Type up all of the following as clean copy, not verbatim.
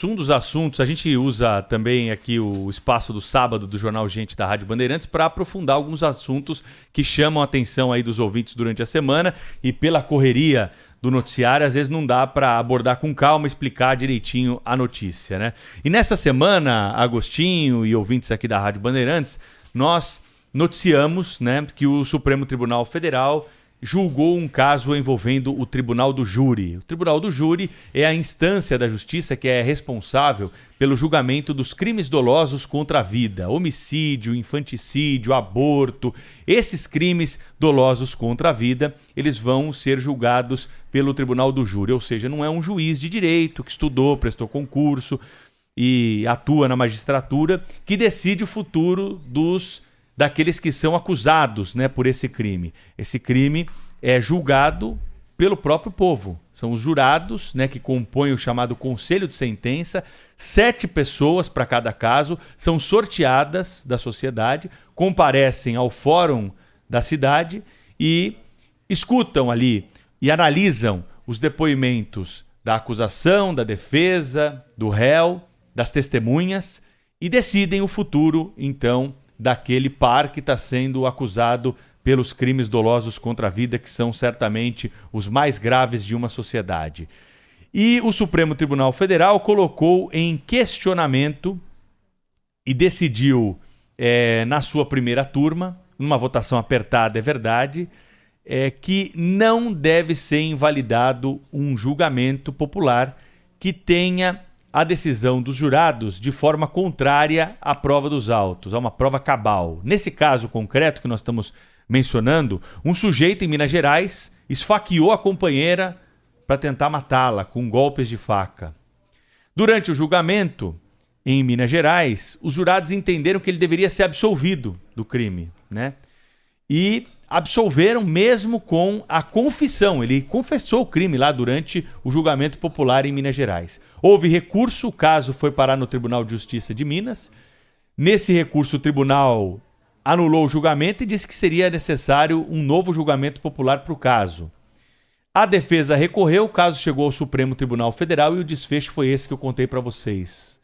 Um dos assuntos, a gente usa também aqui o espaço do sábado do Jornal Gente da Rádio Bandeirantes para aprofundar alguns assuntos que chamam a atenção aí dos ouvintes durante a semana, e pela correria do noticiário, às vezes não dá para abordar com calma, explicar direitinho a notícia, né? E nessa semana, Agostinho e ouvintes aqui da Rádio Bandeirantes, nós noticiamos, né, que o Supremo Tribunal Federal julgou um caso envolvendo o Tribunal do Júri. O Tribunal do Júri é a instância da justiça que é responsável pelo julgamento dos crimes dolosos contra a vida, homicídio, infanticídio, aborto. Esses crimes dolosos contra a vida, eles vão ser julgados pelo Tribunal do Júri, ou seja, não é um juiz de direito que estudou, prestou concurso e atua na magistratura que decide o futuro daqueles que são acusados, né, por esse crime. Esse crime é julgado pelo próprio povo. São os jurados, né, que compõem o chamado Conselho de Sentença. 7 pessoas para cada caso são sorteadas da sociedade, comparecem ao fórum da cidade e escutam ali e analisam os depoimentos da acusação, da defesa, do réu, das testemunhas e decidem o futuro, então, daquele par que está sendo acusado pelos crimes dolosos contra a vida, que são certamente os mais graves de uma sociedade. E o Supremo Tribunal Federal colocou em questionamento e decidiu, na sua primeira turma, numa votação apertada, é verdade, que não deve ser invalidado um julgamento popular que tenha a decisão dos jurados de forma contrária à prova dos autos, a uma prova cabal. Nesse caso concreto que nós estamos mencionando, um sujeito em Minas Gerais esfaqueou a companheira para tentar matá-la com golpes de faca. Durante o julgamento, em Minas Gerais, os jurados entenderam que ele deveria ser absolvido do crime, né? E absolveram mesmo com a confissão. Ele confessou o crime lá durante o julgamento popular em Minas Gerais. Houve recurso, o caso foi parar no Tribunal de Justiça de Minas. Nesse recurso, o tribunal anulou o julgamento e disse que seria necessário um novo julgamento popular para o caso. A defesa recorreu, o caso chegou ao Supremo Tribunal Federal e o desfecho foi esse que eu contei para vocês.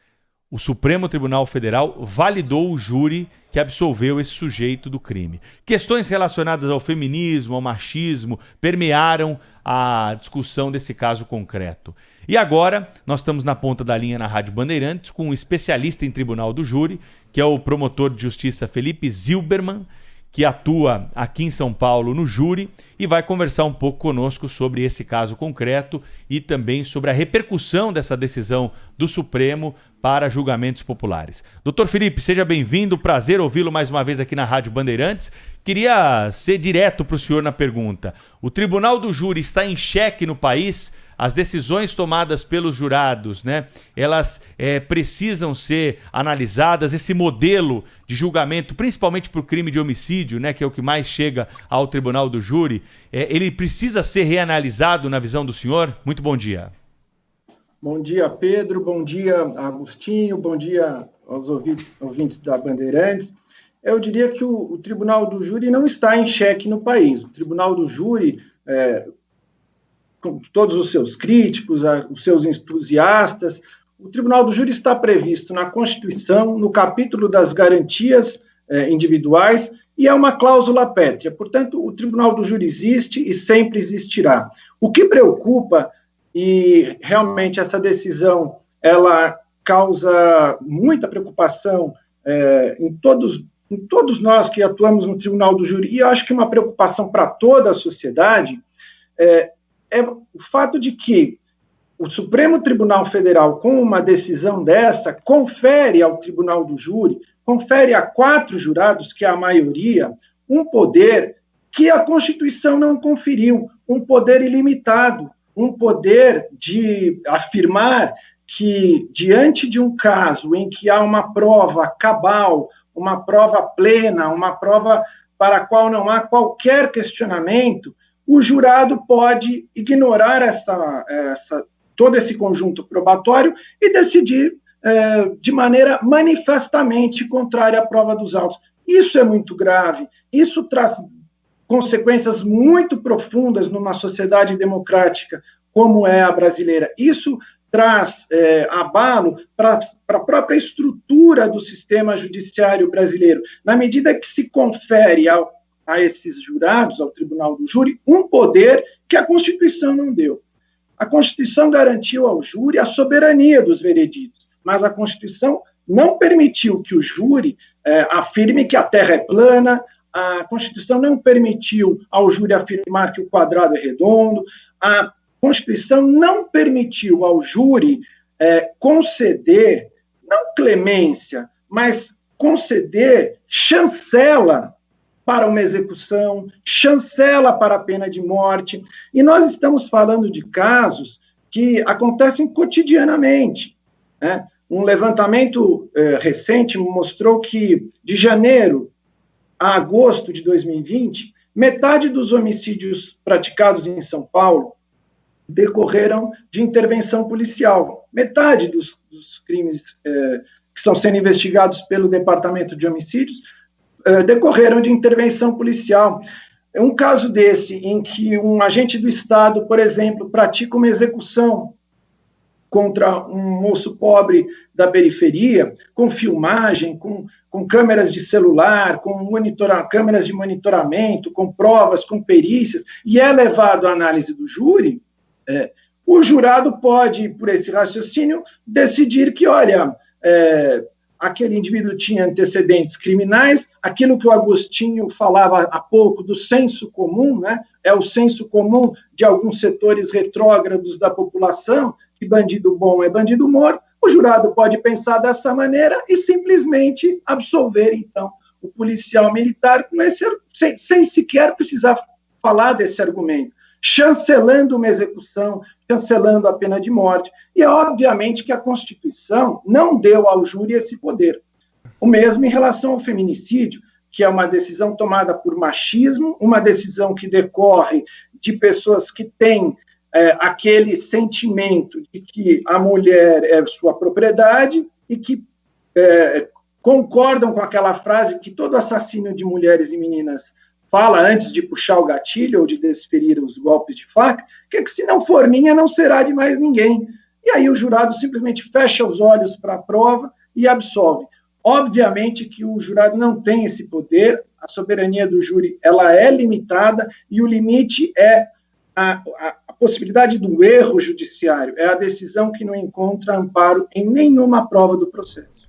O Supremo Tribunal Federal validou o júri que absolveu esse sujeito do crime. Questões relacionadas ao feminismo, ao machismo, permearam a discussão desse caso concreto. E agora, nós estamos na ponta da linha na Rádio Bandeirantes com um especialista em Tribunal do Júri, que é o promotor de justiça Felipe Zilberman, que atua aqui em São Paulo no júri e vai conversar um pouco conosco sobre esse caso concreto e também sobre a repercussão dessa decisão do Supremo para julgamentos populares. Doutor Felipe, seja bem-vindo, prazer ouvi-lo mais uma vez aqui na Rádio Bandeirantes. Queria ser direto para o senhor na pergunta. O Tribunal do Júri está em xeque no país? As decisões tomadas pelos jurados, né, elas precisam ser analisadas, esse modelo de julgamento, principalmente para o crime de homicídio, né, que é o que mais chega ao Tribunal do Júri, ele precisa ser reanalisado na visão do senhor? Muito bom dia. Bom dia, Pedro, bom dia, Agostinho, bom dia aos ouvintes da Bandeirantes. Eu diria que o Tribunal do Júri não está em xeque no país. O Tribunal do Júri, com todos os seus críticos, os seus entusiastas, o Tribunal do Júri está previsto na Constituição, no capítulo das garantias individuais, e é uma cláusula pétrea. Portanto, o Tribunal do Júri existe e sempre existirá. O que preocupa, e realmente essa decisão ela causa muita preocupação em todos nós que atuamos no Tribunal do Júri, e eu acho que uma preocupação para toda a sociedade, é o fato de que o Supremo Tribunal Federal, com uma decisão dessa, confere ao Tribunal do Júri, confere a 4 jurados, que é a maioria, um poder que a Constituição não conferiu, um poder ilimitado, um poder de afirmar que, diante de um caso em que há uma prova cabal, uma prova plena, uma prova para a qual não há qualquer questionamento, o jurado pode ignorar todo esse conjunto probatório e decidir de maneira manifestamente contrária à prova dos autos. Isso é muito grave, isso traz consequências muito profundas numa sociedade democrática como é a brasileira. Isso traz abalo para a própria estrutura do sistema judiciário brasileiro, na medida que se confere a esses jurados, ao tribunal do júri, um poder que a Constituição não deu. A Constituição garantiu ao júri a soberania dos vereditos, mas a Constituição não permitiu que o júri afirme que a Terra é plana, a Constituição não permitiu ao júri afirmar que o quadrado é redondo, a Constituição não permitiu ao júri conceder, não clemência, mas conceder chancela para uma execução, chancela para a pena de morte. E nós estamos falando de casos que acontecem cotidianamente, né? Um levantamento recente mostrou que, de janeiro a agosto de 2020, metade dos homicídios praticados em São Paulo decorreram de intervenção policial. Metade dos crimes que estão sendo investigados pelo Departamento de Homicídios decorreram de intervenção policial. Um caso desse, em que um agente do Estado, por exemplo, pratica uma execução contra um moço pobre da periferia, com filmagem, com câmeras de celular, com câmeras de monitoramento, com provas, com perícias, e é levado à análise do júri, o jurado pode, por esse raciocínio, decidir que, olha, aquele indivíduo tinha antecedentes criminais, aquilo que o Agostinho falava há pouco do senso comum, né? É o senso comum de alguns setores retrógrados da população, que bandido bom é bandido morto. O jurado pode pensar dessa maneira e simplesmente absolver, então, o policial militar com sem sequer precisar falar desse argumento, chancelando uma execução, chancelando a pena de morte. E é obviamente que a Constituição não deu ao júri esse poder. O mesmo em relação ao feminicídio, que é uma decisão tomada por machismo, uma decisão que decorre de pessoas que têm aquele sentimento de que a mulher é sua propriedade e que concordam com aquela frase que todo assassino de mulheres e meninas fala antes de puxar o gatilho ou de desferir os golpes de faca, que se não for minha, não será de mais ninguém. E aí o jurado simplesmente fecha os olhos para a prova e absolve. Obviamente que o jurado não tem esse poder, a soberania do júri ela é limitada e o limite é a possibilidade do erro judiciário, é a decisão que não encontra amparo em nenhuma prova do processo.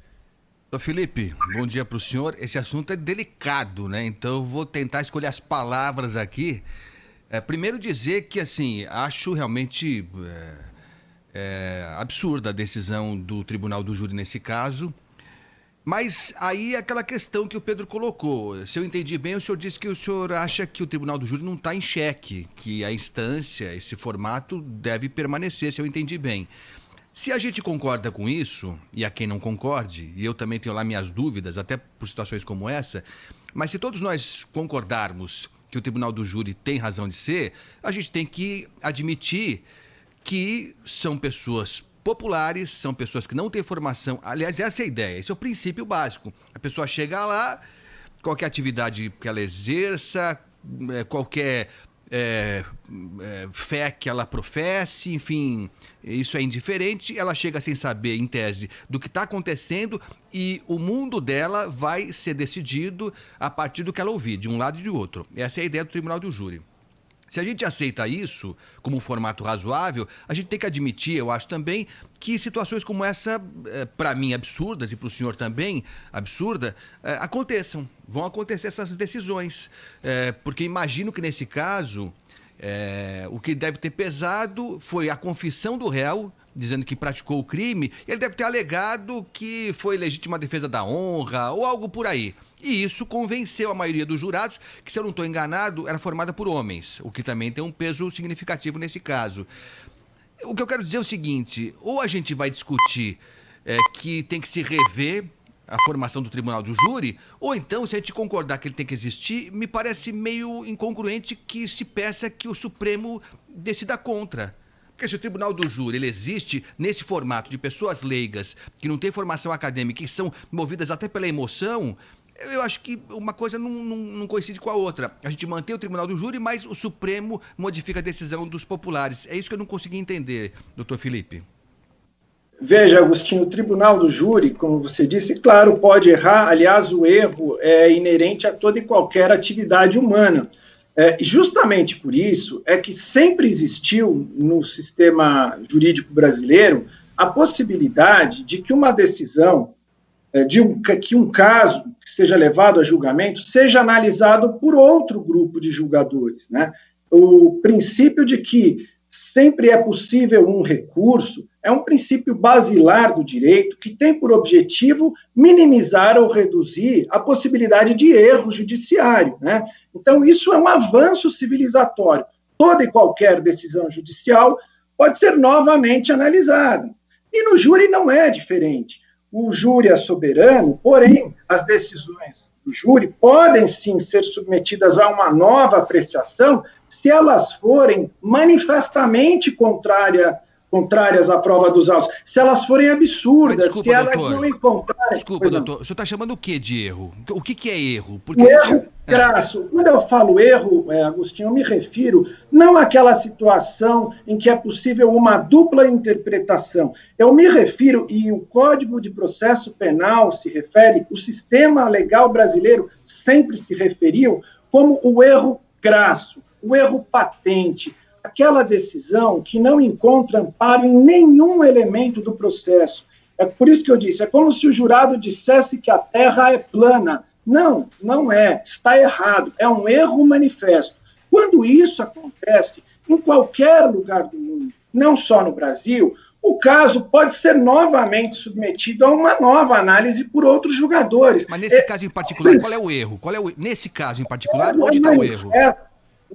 Ô Felipe, bom dia para o senhor. Esse assunto é delicado, né? Então eu vou tentar escolher as palavras aqui. Primeiro dizer que, assim, acho realmente absurda a decisão do Tribunal do Júri nesse caso. Mas aí é aquela questão que o Pedro colocou. Se eu entendi bem, o senhor disse que o senhor acha que o Tribunal do Júri não está em xeque, que a instância, esse formato deve permanecer, se eu entendi bem. Se a gente concorda com isso, e a quem não concorde, e eu também tenho lá minhas dúvidas, até por situações como essa, mas se todos nós concordarmos que o Tribunal do Júri tem razão de ser, a gente tem que admitir que são pessoas populares, são pessoas que não têm formação. Aliás, essa é a ideia, esse é o princípio básico. A pessoa chega lá, qualquer atividade que ela exerça, qualquer fé que ela professe, enfim, isso é indiferente, ela chega sem saber, em tese, do que está acontecendo e o mundo dela vai ser decidido a partir do que ela ouvir, de um lado e de outro. Essa é a ideia do Tribunal do Júri. Se a gente aceita isso como um formato razoável, a gente tem que admitir, eu acho também, que situações como essa, para mim absurdas e para o senhor também absurda, aconteçam. Vão acontecer essas decisões. Porque imagino que nesse caso, o que deve ter pesado foi a confissão do réu, dizendo que praticou o crime. Ele deve ter alegado que foi legítima defesa da honra ou algo por aí. E isso convenceu a maioria dos jurados, que, se eu não estou enganado, era formada por homens, o que também tem um peso significativo nesse caso. O que eu quero dizer é o seguinte, ou a gente vai discutir que tem que se rever a formação do Tribunal do Júri, ou então, se a gente concordar que ele tem que existir, me parece meio incongruente que se peça que o Supremo decida contra. Porque se o Tribunal do Júri ele existe nesse formato de pessoas leigas, que não têm formação acadêmica, que são movidas até pela emoção, eu acho que uma coisa não coincide com a outra. A gente mantém o Tribunal do Júri, mas o Supremo modifica a decisão dos populares. É isso que eu não consegui entender, doutor Felipe. Veja, Agostinho, o tribunal do júri, como você disse, claro, pode errar. Aliás, o erro é inerente a toda e qualquer atividade humana. Justamente por isso é que sempre existiu no sistema jurídico brasileiro a possibilidade de que uma decisão, que um caso que seja levado a julgamento, seja analisado por outro grupo de julgadores, né? O princípio de que sempre é possível um recurso é um princípio basilar do direito que tem por objetivo minimizar ou reduzir a possibilidade de erro judiciário, né? Então, isso é um avanço civilizatório. Toda e qualquer decisão judicial pode ser novamente analisada. E no júri não é diferente. O júri é soberano, porém, as decisões do júri podem sim ser submetidas a uma nova apreciação se elas forem manifestamente contrárias à prova dos autos, se elas forem absurdas, desculpa, se elas doutor, não encontrarem... Desculpa, doutor, o senhor está chamando o que de erro? O que é erro? Porque o erro crasso. Quando eu falo erro, Agostinho, eu me refiro não àquela situação em que é possível uma dupla interpretação. Eu me refiro, e o Código de Processo Penal se refere, o sistema legal brasileiro sempre se referiu como o erro crasso, o erro patente, aquela decisão que não encontra amparo em nenhum elemento do processo. É por isso que eu disse, é como se o jurado dissesse que a Terra é plana. Não, não é, está errado, é um erro manifesto. Quando isso acontece em qualquer lugar do mundo, não só no Brasil, o caso pode ser novamente submetido a uma nova análise por outros julgadores. Mas nesse caso em particular, qual é o erro? Nesse caso em particular, onde está o erro?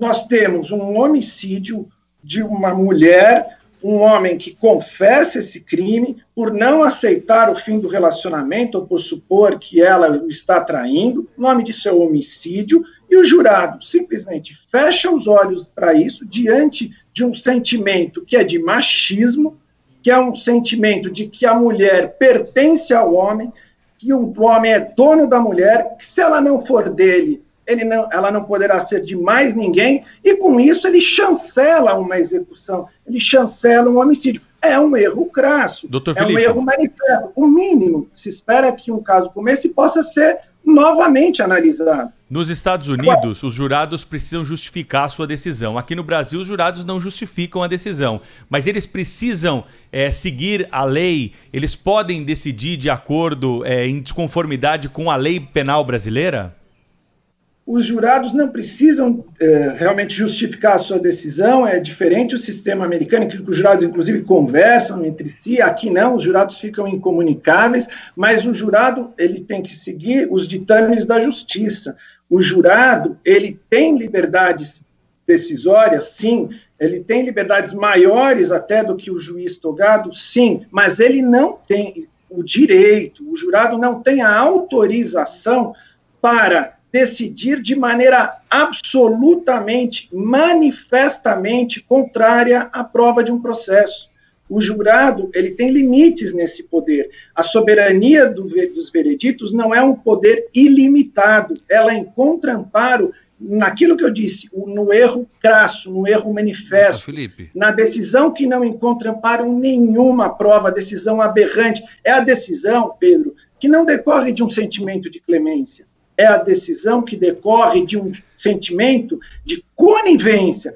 Nós temos um homicídio de uma mulher, um homem que confessa esse crime por não aceitar o fim do relacionamento ou por supor que ela o está traindo. O nome disso é homicídio, e o jurado simplesmente fecha os olhos para isso diante de um sentimento que é de machismo, que é um sentimento de que a mulher pertence ao homem, que o homem é dono da mulher, que se ela não for dele, ela não poderá ser de mais ninguém, e com isso ele chancela uma execução, ele chancela um homicídio. É um erro crasso, um erro manifesto. O mínimo se espera que um caso como esse possa ser novamente analisado. Nos Estados Unidos, os jurados precisam justificar a sua decisão. Aqui no Brasil, os jurados não justificam a decisão, mas eles precisam seguir a lei, eles podem decidir de acordo, em desconformidade com a lei penal brasileira? Os jurados não precisam realmente justificar a sua decisão, é diferente o sistema americano, em que os jurados, inclusive, conversam entre si. Aqui não, os jurados ficam incomunicáveis, mas o jurado ele tem que seguir os ditames da justiça. O jurado ele tem liberdades decisórias, sim, ele tem liberdades maiores até do que o juiz togado, sim, mas ele não tem o direito, o jurado não tem a autorização para decidir de maneira absolutamente, manifestamente contrária à prova de um processo. O jurado ele tem limites nesse poder. A soberania dos vereditos não é um poder ilimitado. Ela encontra amparo naquilo que eu disse, no erro crasso, no erro manifesto, na decisão que não encontra amparo em nenhuma prova, decisão aberrante. É a decisão, Pedro, que não decorre de um sentimento de clemência. É a decisão que decorre de um sentimento de conivência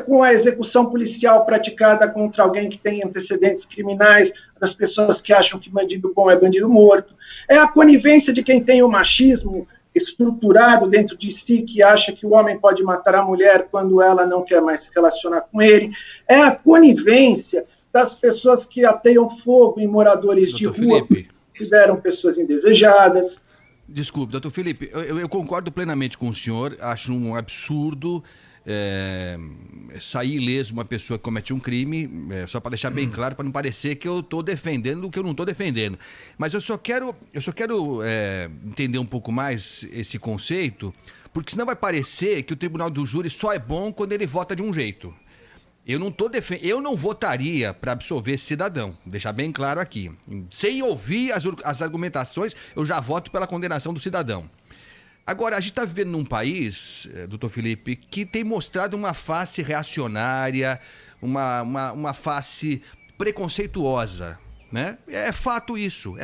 com a execução policial praticada contra alguém que tem antecedentes criminais, das pessoas que acham que bandido bom é bandido morto. É a conivência de quem tem o machismo estruturado dentro de si, que acha que o homem pode matar a mulher quando ela não quer mais se relacionar com ele. É a conivência das pessoas que ateiam fogo em moradores de rua, que tiveram pessoas indesejadas. Desculpe, doutor Felipe, eu concordo plenamente com o senhor, acho um absurdo sair ileso uma pessoa que comete um crime, só para deixar bem claro, para não parecer que eu estou defendendo o que eu não estou defendendo. Mas eu só quero entender um pouco mais esse conceito, porque senão vai parecer que o tribunal do júri só é bom quando ele vota de um jeito. Eu não votaria para absolver esse cidadão, deixar bem claro aqui. Sem ouvir as argumentações, eu já voto pela condenação do cidadão. Agora, a gente está vivendo num país, doutor Felipe, que tem mostrado uma face reacionária, uma face preconceituosa né? É fato isso.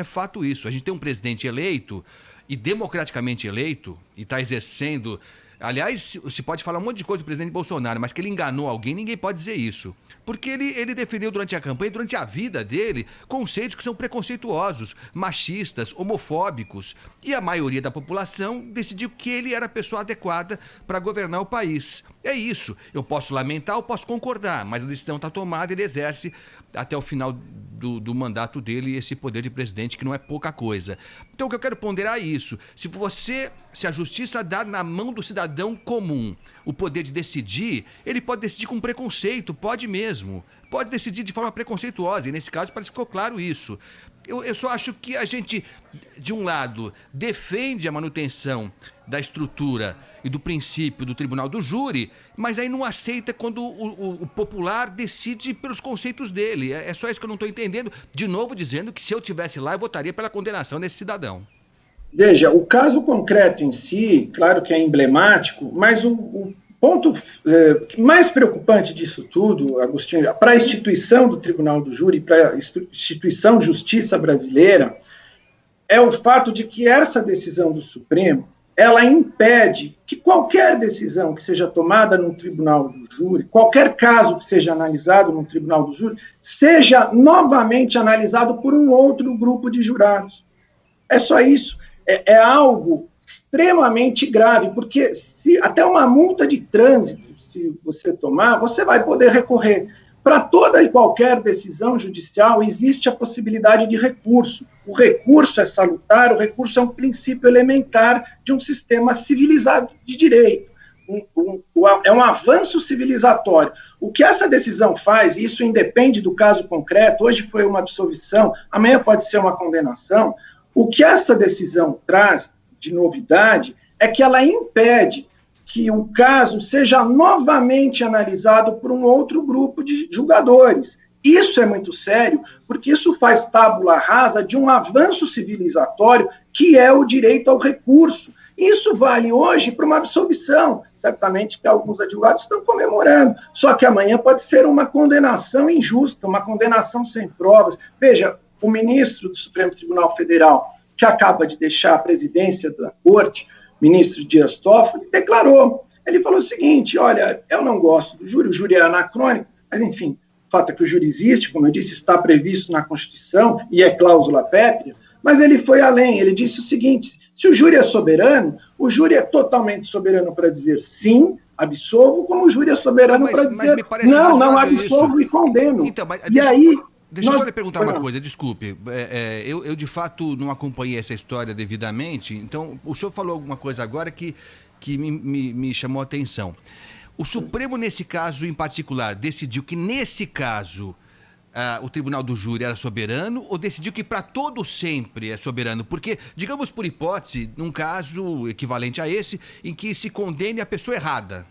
A gente tem um presidente eleito e democraticamente eleito e está exercendo... Aliás, se pode falar um monte de coisa do presidente Bolsonaro, mas que ele enganou alguém, ninguém pode dizer isso. Porque ele defendeu durante a campanha, durante a vida dele, conceitos que são preconceituosos, machistas, homofóbicos. E a maioria da população decidiu que ele era a pessoa adequada para governar o país. É isso. Eu posso lamentar, eu posso concordar, mas a decisão está tomada, ele exerce até o final do mandato dele esse poder de presidente, que não é pouca coisa. Então o que eu quero ponderar é isso. Se a justiça dá na mão do cidadão comum o poder de decidir, ele pode decidir com preconceito, pode mesmo. Pode decidir de forma preconceituosa, e nesse caso parece que ficou claro isso. Eu só acho que a gente, de um lado, defende a manutenção da estrutura e do princípio do tribunal do júri, mas aí não aceita quando o popular decide pelos conceitos dele. É só isso que eu não estou entendendo. De novo, dizendo que se eu estivesse lá, eu votaria pela condenação desse cidadão. Veja, o caso concreto em si, claro que é emblemático, mas o ponto mais preocupante disso tudo, Agostinho, para a instituição do Tribunal do Júri, para a instituição Justiça brasileira, é o fato de que essa decisão do Supremo, ela impede que qualquer decisão que seja tomada no Tribunal do Júri, qualquer caso que seja analisado no Tribunal do Júri, seja novamente analisado por um outro grupo de jurados. É só isso. É algo extremamente grave, porque se até uma multa de trânsito, se você tomar, você vai poder recorrer. Para toda e qualquer decisão judicial, existe a possibilidade de recurso. O recurso é salutar, o recurso é um princípio elementar de um sistema civilizado de direito. É um avanço civilizatório. O que essa decisão faz, e isso independe do caso concreto, hoje foi uma absolvição, amanhã pode ser uma condenação, o que essa decisão traz de novidade é que ela impede que o caso seja novamente analisado por um outro grupo de julgadores. Isso é muito sério, porque isso faz tábula rasa de um avanço civilizatório que é o direito ao recurso. Isso vale hoje para uma absolvição, certamente que alguns advogados estão comemorando, só que amanhã pode ser uma condenação injusta, uma condenação sem provas. Veja, o ministro do Supremo Tribunal Federal, que acaba de deixar a presidência da Corte, ministro Dias Toffoli, declarou, ele falou o seguinte, olha, eu não gosto do júri, o júri é anacrônico, mas enfim, o fato é que o júri existe, como eu disse, está previsto na Constituição e é cláusula pétrea, mas ele foi além, ele disse o seguinte, se o júri é soberano, o júri é totalmente soberano para dizer sim, absolvo, como o júri é soberano para dizer não absolvo e condeno. Então, e aí... Deixa eu só lhe perguntar uma coisa, desculpe. Eu, de fato, não acompanhei essa história devidamente, então o senhor falou alguma coisa agora que me chamou a atenção. O Supremo, nesse caso em particular, decidiu que, nesse caso, o Tribunal do Júri era soberano ou decidiu que para todo sempre é soberano? Porque, digamos por hipótese, num caso equivalente a esse, em que se condene a pessoa errada.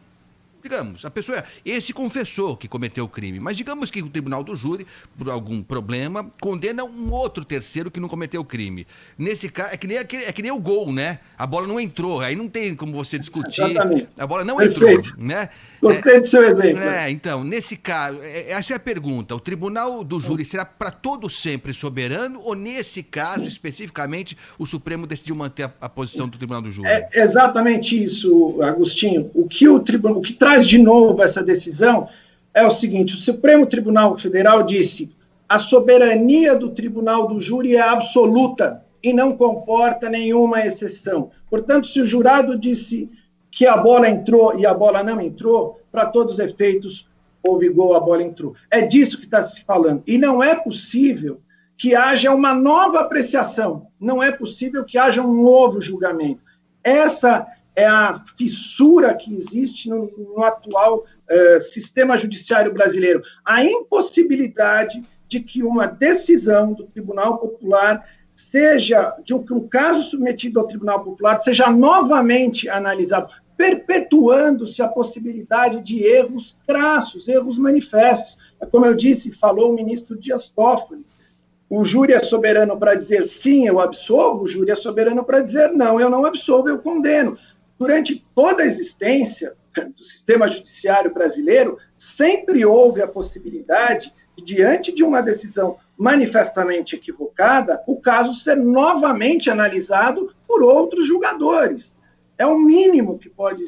Digamos, a pessoa, esse confessou que cometeu o crime, mas digamos que o Tribunal do Júri, por algum problema, condena um outro terceiro que não cometeu o crime. Nesse caso, é que nem o gol, né? A bola não entrou, aí não tem como você discutir. Exatamente. A bola não Perfeito. entrou, né? Gostei do seu exemplo. Então, nesse caso, essa é a pergunta. O Tribunal do Júri será para todo sempre soberano ou, nesse caso, especificamente, o Supremo decidiu manter a posição do Tribunal do Júri? É exatamente isso, Agostinho. O que traz de novo essa decisão é o seguinte, o Supremo Tribunal Federal disse a soberania do Tribunal do Júri é absoluta e não comporta nenhuma exceção. Portanto, se o jurado disse que a bola entrou e a bola não entrou, para todos os efeitos, houve gol, a bola entrou. É disso que está se falando. E não é possível que haja uma nova apreciação, não é possível que haja um novo julgamento. Essa é a fissura que existe no atual sistema judiciário brasileiro. A impossibilidade de que uma decisão do Tribunal Popular seja, de um caso submetido ao Tribunal Popular, seja novamente analisado, perpetuando-se a possibilidade de erros crassos, erros manifestos. Como eu disse, falou o ministro Dias Toffoli, o júri é soberano para dizer sim, eu absolvo, o júri é soberano para dizer não, eu não absolvo, eu condeno. Durante toda a existência do sistema judiciário brasileiro, sempre houve a possibilidade de, diante de uma decisão manifestamente equivocada, o caso ser novamente analisado por outros julgadores. É o mínimo que pode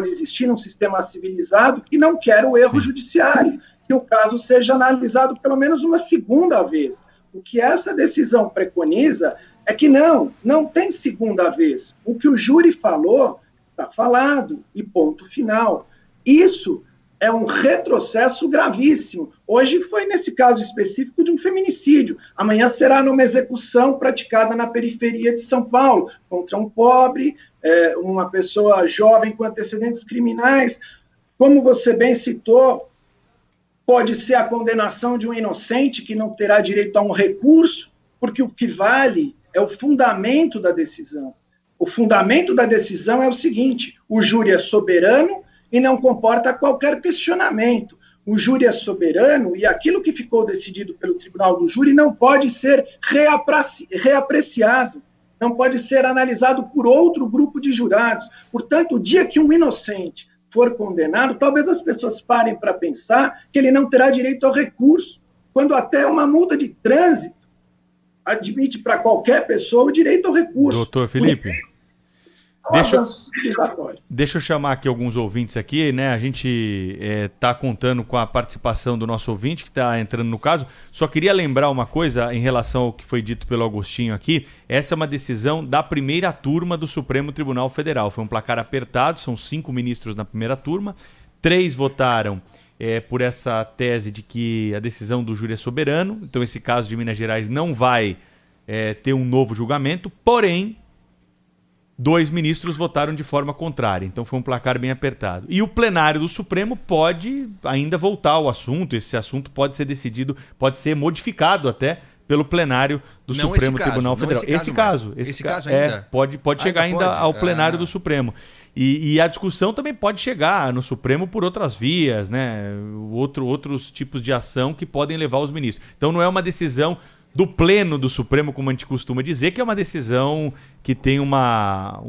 existir num sistema civilizado que não quer o erro judiciário, que o caso seja analisado pelo menos uma segunda vez. O que essa decisão preconiza é que não tem segunda vez. O que o júri falou, está falado, e ponto final. Isso é um retrocesso gravíssimo. Hoje foi nesse caso específico de um feminicídio. Amanhã será numa execução praticada na periferia de São Paulo, contra um pobre, uma pessoa jovem com antecedentes criminais. Como você bem citou, pode ser a condenação de um inocente que não terá direito a um recurso, porque o que vale é o fundamento da decisão. O fundamento da decisão é o seguinte: o júri é soberano e não comporta qualquer questionamento. O júri é soberano e aquilo que ficou decidido pelo tribunal do júri não pode ser reapreciado, não pode ser analisado por outro grupo de jurados. Portanto, o dia que um inocente for condenado, talvez as pessoas parem para pensar que ele não terá direito ao recurso, quando até uma multa de trânsito admite para qualquer pessoa o direito ao recurso. Doutor Felipe, deixa eu chamar aqui alguns ouvintes aqui, né? A gente está contando com a participação do nosso ouvinte que está entrando no caso. Só queria lembrar uma coisa em relação ao que foi dito pelo Agostinho aqui. Essa é uma decisão da primeira turma do Supremo Tribunal Federal. Foi um placar apertado, são 5 ministros na primeira turma. 3 votaram por essa tese de que a decisão do júri é soberano. Então esse caso de Minas Gerais não vai ter um novo julgamento, porém 2 ministros votaram de forma contrária, então foi um placar bem apertado. E o plenário do Supremo pode ainda voltar ao assunto, esse assunto pode ser decidido, pode ser modificado até pelo plenário do Supremo Tribunal Federal. Esse caso ainda pode chegar ainda ao plenário do Supremo. E a discussão também pode chegar no Supremo por outras vias, né? Outros tipos de ação que podem levar os ministros. Então não é uma decisão do pleno do Supremo, como a gente costuma dizer, que é uma decisão que tem uma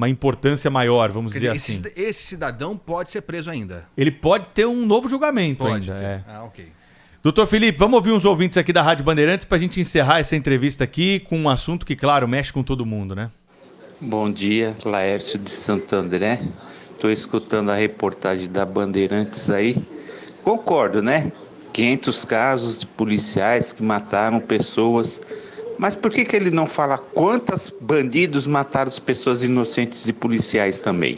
importância maior, vamos dizer assim. Esse cidadão pode ser preso ainda? Ele pode ter um novo julgamento pode ainda. Ah, ok. Doutor Felipe, vamos ouvir uns ouvintes aqui da Rádio Bandeirantes para a gente encerrar essa entrevista aqui com um assunto que, claro, mexe com todo mundo, né? Bom dia, Laércio de Santo André. Estou escutando a reportagem da Bandeirantes aí. Concordo, né? 500 casos de policiais que mataram pessoas. Mas por que ele não fala quantos bandidos mataram as pessoas inocentes e policiais também?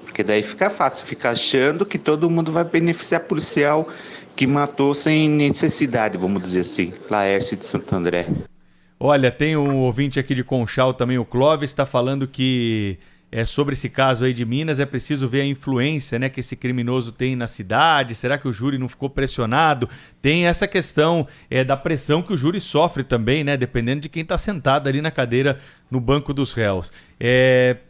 Porque daí fica fácil, fica achando que todo mundo vai beneficiar policial que matou sem necessidade, vamos dizer assim. Laércio de Santo André. Olha, tem um ouvinte aqui de Conchal também, o Clóvis, está falando que sobre esse caso aí de Minas, é preciso ver a influência, né, que esse criminoso tem na cidade. Será que o júri não ficou pressionado? Tem essa questão da pressão que o júri sofre também, né, dependendo de quem está sentado ali na cadeira no banco dos réus.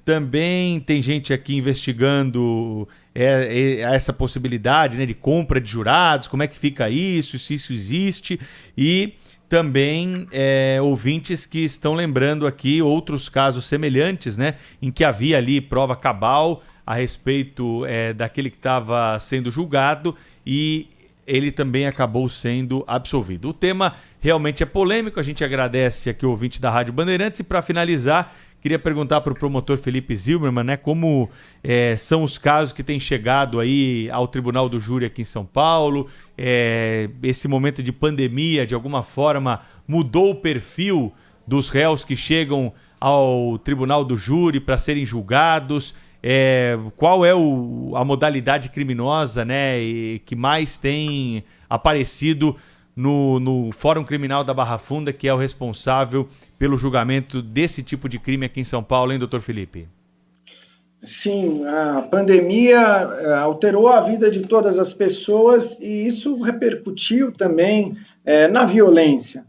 Também tem gente aqui investigando essa possibilidade, né, de compra de jurados, como é que fica isso, se isso existe. E também ouvintes que estão lembrando aqui outros casos semelhantes, né, em que havia ali prova cabal a respeito daquele que estava sendo julgado e ele também acabou sendo absolvido. O tema realmente é polêmico, a gente agradece aqui o ouvinte da Rádio Bandeirantes e para finalizar, queria perguntar para o promotor Felipe Zilberman, né, como são os casos que têm chegado aí ao Tribunal do Júri aqui em São Paulo. Esse momento de pandemia, de alguma forma, mudou o perfil dos réus que chegam ao Tribunal do Júri para serem julgados. Qual é a modalidade criminosa, né, que mais tem aparecido no Fórum Criminal da Barra Funda, que é o responsável pelo julgamento desse tipo de crime aqui em São Paulo, hein, doutor Felipe? Sim, a pandemia alterou a vida de todas as pessoas e isso repercutiu também na violência.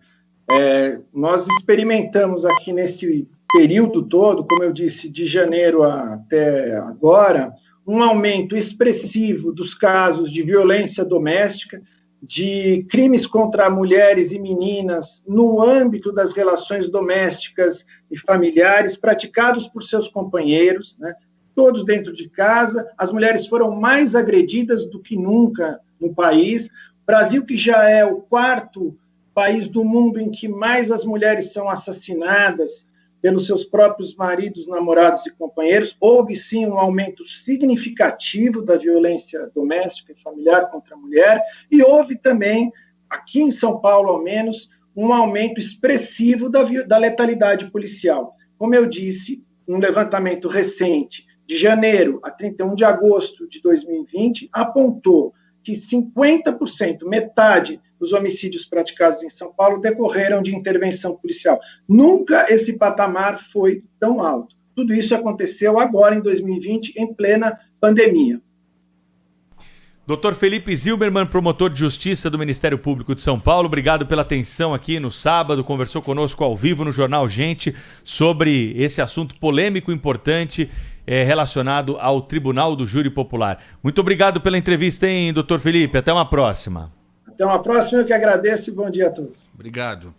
Nós experimentamos aqui nesse período todo, como eu disse, de janeiro até agora, um aumento expressivo dos casos de violência doméstica, de crimes contra mulheres e meninas no âmbito das relações domésticas e familiares praticados por seus companheiros, né? Todos dentro de casa. As mulheres foram mais agredidas do que nunca no país. Brasil, que já é o 4º país do mundo em que mais as mulheres são assassinadas pelos seus próprios maridos, namorados e companheiros. Houve, sim, um aumento significativo da violência doméstica e familiar contra a mulher, e houve também, aqui em São Paulo ao menos, um aumento expressivo da letalidade policial. Como eu disse, um levantamento recente, de janeiro a 31 de agosto de 2020, apontou que 50%, metade dos homicídios praticados em São Paulo decorreram de intervenção policial. Nunca esse patamar foi tão alto. Tudo isso aconteceu agora, em 2020, em plena pandemia. Dr. Felipe Zilberman, promotor de justiça do Ministério Público de São Paulo, obrigado pela atenção aqui no sábado, conversou conosco ao vivo no Jornal Gente sobre esse assunto polêmico, importante, relacionado ao Tribunal do Júri Popular. Muito obrigado pela entrevista, hein, Dr. Felipe? Até uma próxima. Até uma próxima, eu que agradeço e bom dia a todos. Obrigado.